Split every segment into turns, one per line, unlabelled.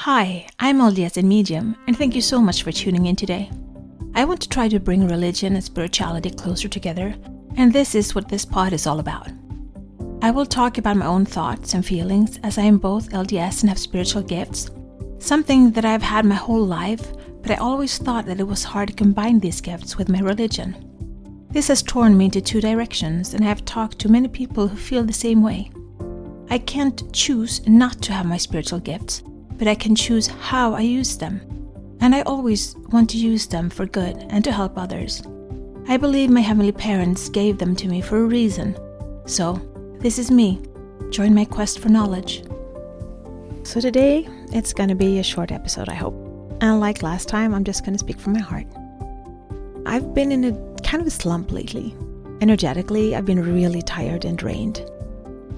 Hi, I'm LDS in Medium, and thank you so much for tuning in today. I want to try to bring religion and spirituality closer together, and this is what this pod is all about. I will talk about my own thoughts and feelings as I am both LDS and have spiritual gifts, something that I've had my whole life, but I always thought that it was hard to combine these gifts with my religion. This has torn me into two directions, and I have talked to many people who feel the same way. I can't choose not to have my spiritual gifts, but I can choose how I use them. And I always want to use them for good and to help others. I believe my heavenly parents gave them to me for a reason. So, this is me. Join my quest for knowledge. So today, it's going to be a short episode, I hope. And like last time, I'm just going to speak from my heart. I've been in a kind of a slump lately. Energetically, I've been really tired and drained.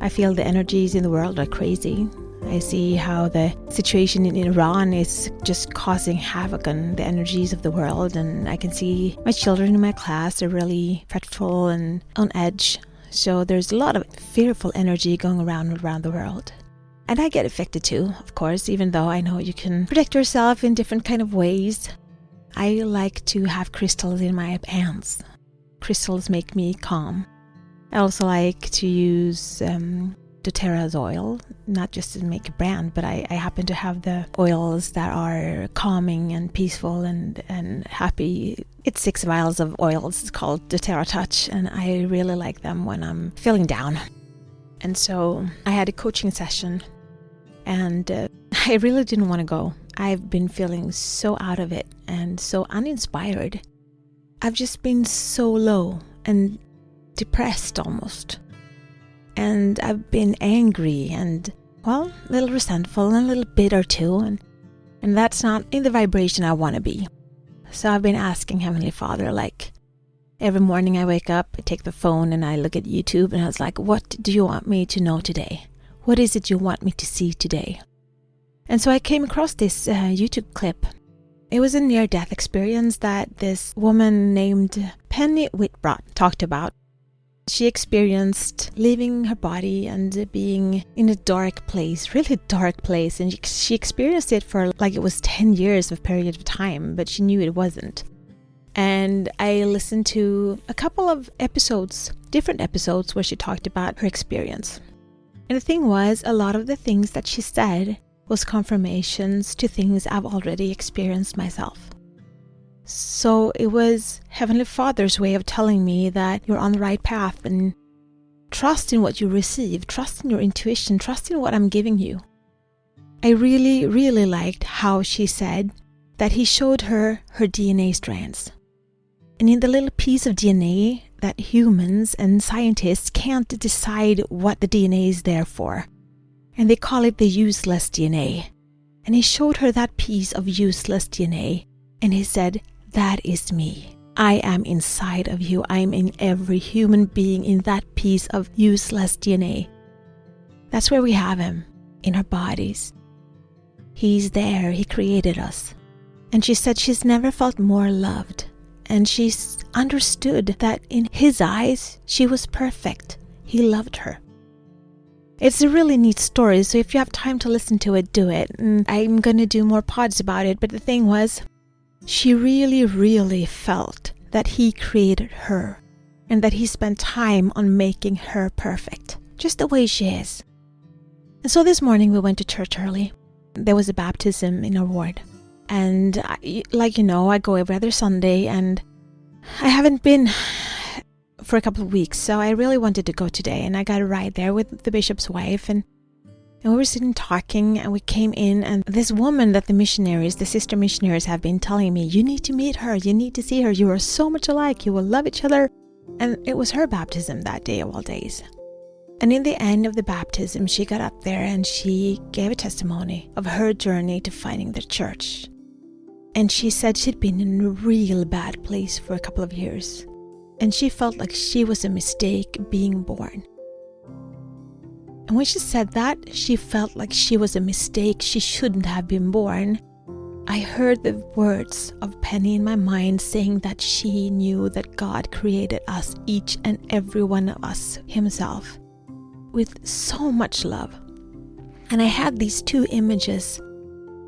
I feel the energies in the world are crazy. I see how the situation in Iran is just causing havoc on the energies of the world, and I can see my children in my class are really fretful and on edge. So there's a lot of fearful energy going around the world. And I get affected too, of course, even though I know you can protect yourself in different kind of ways. I like to have crystals in my hands. Crystals make me calm. I also like to use doTERRA's oil, not just to make a brand, but I happen to have the oils that are calming and peaceful and happy. It's 6 vials of oils. It's called doTERRA Touch, and I really like them when I'm feeling down. And so I had a coaching session, and I really didn't want to go. I've been feeling so out of it and so uninspired. I've just been so low and depressed almost. And I've been angry and, well, a little resentful and a little bitter too. And that's not in the vibration I want to be. So I've been asking Heavenly Father, like, every morning I wake up, I take the phone and I look at YouTube and I was like, what do you want me to know today? What is it you want me to see today? And so I came across this YouTube clip. It was a near-death experience that this woman named Penny Whitbrot talked about. She experienced leaving her body and being in a dark place, really dark place. And she experienced it for like it was 10 years of period of time, but she knew it wasn't. And I listened to a couple of episodes, different episodes where she talked about her experience. And the thing was, a lot of the things that she said was confirmations to things I've already experienced myself. So it was Heavenly Father's way of telling me that you're on the right path and trust in what you receive, trust in your intuition, trust in what I'm giving you. I really, really liked how she said that he showed her DNA strands. And in the little piece of DNA that humans and scientists can't decide what the DNA is there for. And they call it the useless DNA. And he showed her that piece of useless DNA. And he said, that is me. I am inside of you. I am in every human being in that piece of useless DNA. That's where we have him, in our bodies. He's there. He created us. And she said she's never felt more loved. And she's understood that in his eyes, she was perfect. He loved her. It's a really neat story, so if you have time to listen to it, do it. And I'm going to do more pods about it, but the thing was, she really, really felt that he created her and that he spent time on making her perfect, just the way she is. And so this morning we went to church early. There was a baptism in our ward. And I go every other Sunday, and I haven't been for a couple of weeks, so I really wanted to go today. And I got a ride there with the bishop's wife, and we were sitting talking, and we came in, and this woman that the sister missionaries have been telling me, you need to meet her, you need to see her, you are so much alike, you will love each other. And it was her baptism that day of all days. And in the end of the baptism, she got up there and she gave a testimony of her journey to finding the church. And she said she'd been in a real bad place for a couple of years. And she felt like she was a mistake being born. And when she said that, she felt like she was a mistake, she shouldn't have been born. I heard the words of Penny in my mind saying that she knew that God created us, each and every one of us, himself, with so much love. And I had these two images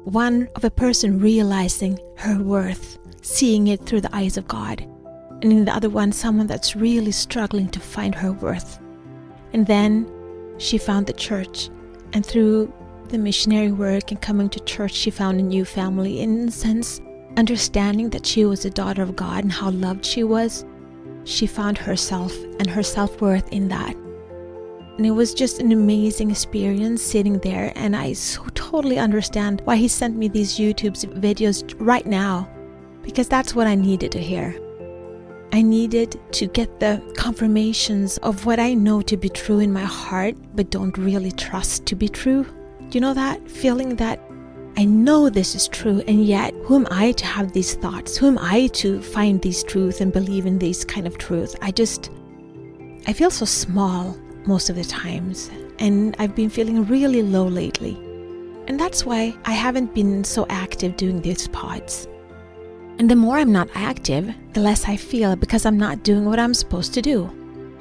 one of a person realizing her worth, seeing it through the eyes of God. And in the other one, someone that's really struggling to find her worth. And then she found the church. And through the missionary work and coming to church, she found a new family. In a sense, understanding that she was a daughter of God and how loved she was, she found herself and her self-worth in that. And it was just an amazing experience sitting there, and I so totally understand why he sent me these YouTube videos right now, because that's what I needed to hear. I needed to get the confirmations of what I know to be true in my heart, but don't really trust to be true. Do you know that feeling that I know this is true, and yet who am I to have these thoughts? Who am I to find these truths and believe in these kind of truths? I feel so small most of the times, and I've been feeling really low lately. And that's why I haven't been so active doing these pods. And the more I'm not active, the less I feel, because I'm not doing what I'm supposed to do.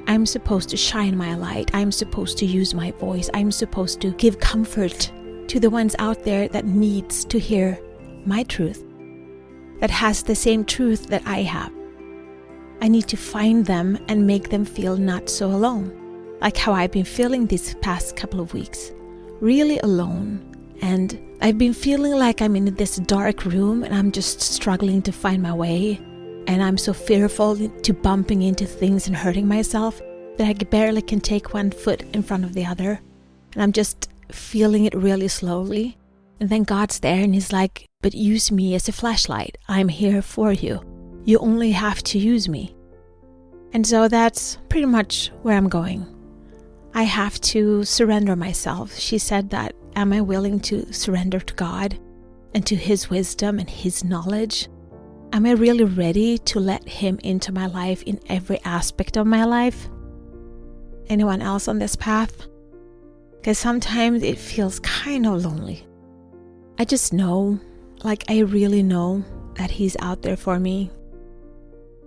I'm supposed to shine my light. I'm supposed to use my voice. I'm supposed to give comfort to the ones out there that needs to hear my truth, that has the same truth that I have. I need to find them and make them feel not so alone, like how I've been feeling these past couple of weeks, really alone. And I've been feeling like I'm in this dark room and I'm just struggling to find my way, and I'm so fearful to bumping into things and hurting myself that I barely can take one foot in front of the other, and I'm just feeling it really slowly. And then God's there and he's like, but use me as a flashlight. I'm here for you. You only have to use me. And so that's pretty much where I'm going. I have to surrender myself. She said that, am I willing to surrender to God and to his wisdom and his knowledge? Am I really ready to let him into my life in every aspect of my life? Anyone else on this path? Because sometimes it feels kind of lonely. I just know, like I really know that he's out there for me.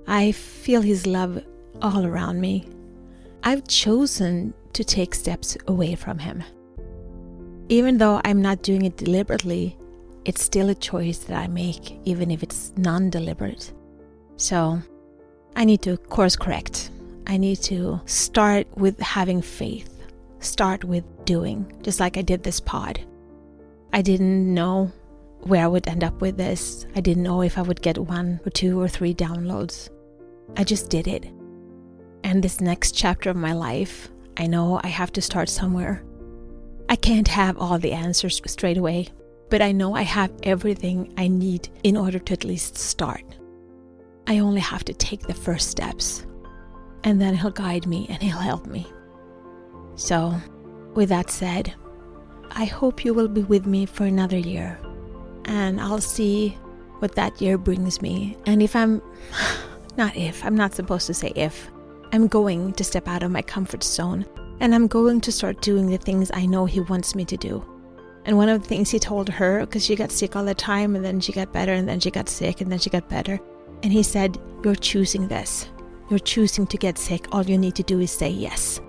I feel his love all around me. I've chosen to take steps away from him. Even though I'm not doing it deliberately, it's still a choice that I make, even if it's non-deliberate. So I need to course correct. I need to start with having faith. Start with doing, just like I did this pod. I didn't know where I would end up with this. I didn't know if I would get 1 or 2 or 3 downloads. I just did it. And this next chapter of my life, I know I have to start somewhere. I can't have all the answers straight away, but I know I have everything I need in order to at least start. I only have to take the first steps, and then he'll guide me and he'll help me. So, with that said, I hope you will be with me for another year, and I'll see what that year brings me. And I'm not supposed to say if, I'm going to step out of my comfort zone, and I'm going to start doing the things I know he wants me to do. And one of the things he told her, because she got sick all the time, and then she got better, and then she got sick, and then she got better. And he said, you're choosing this. You're choosing to get sick. All you need to do is say yes.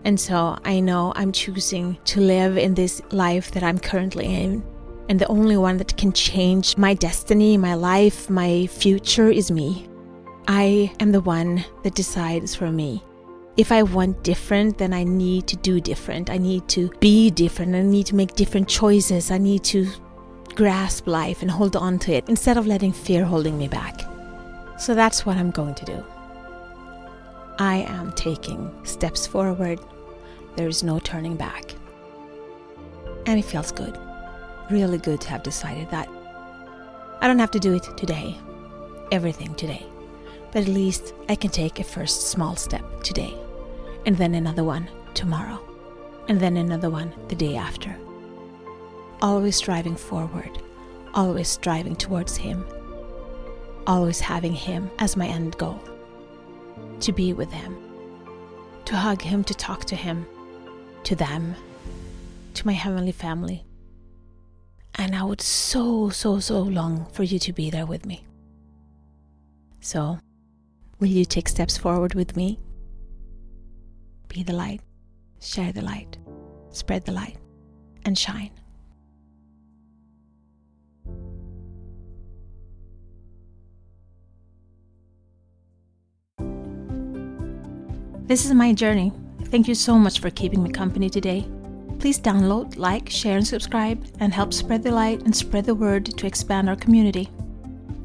And so I know I'm choosing to live in this life that I'm currently in. And the only one that can change my destiny, my life, my future is me. I am the one that decides for me. If I want different, then I need to do different. I need to be different. I need to make different choices. I need to grasp life and hold on to it instead of letting fear holding me back. So that's what I'm going to do. I am taking steps forward. There is no turning back. And it feels good. Really good to have decided that. I don't have to do it today. Everything today. But at least I can take a first small step today. And then another one tomorrow. And then another one the day after. Always striving forward. Always striving towards him. Always having him as my end goal. To be with him. To hug him, to talk to him. To them. To my heavenly family. And I would so long for you to be there with me. So, will you take steps forward with me? Be the light, share the light, spread the light, and shine. This is my journey. Thank you so much for keeping me company today. Please download, like, share, and subscribe, and help spread the light and spread the word to expand our community.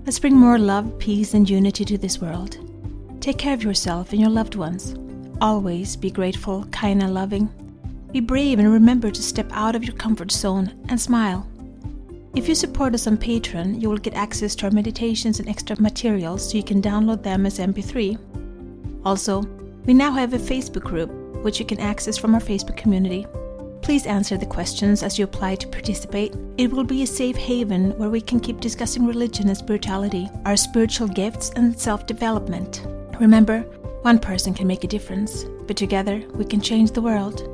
Let's bring more love, peace, and unity to this world. Take care of yourself and your loved ones. Always be grateful, kind, and loving. Be brave and remember to step out of your comfort zone and smile. If you support us on Patreon, you will get access to our meditations and extra materials so you can download them as MP3. Also, we now have a Facebook group, which you can access from our Facebook community. Please answer the questions as you apply to participate. It will be a safe haven where we can keep discussing religion and spirituality, our spiritual gifts, and self-development. Remember, one person can make a difference, but together we can change the world.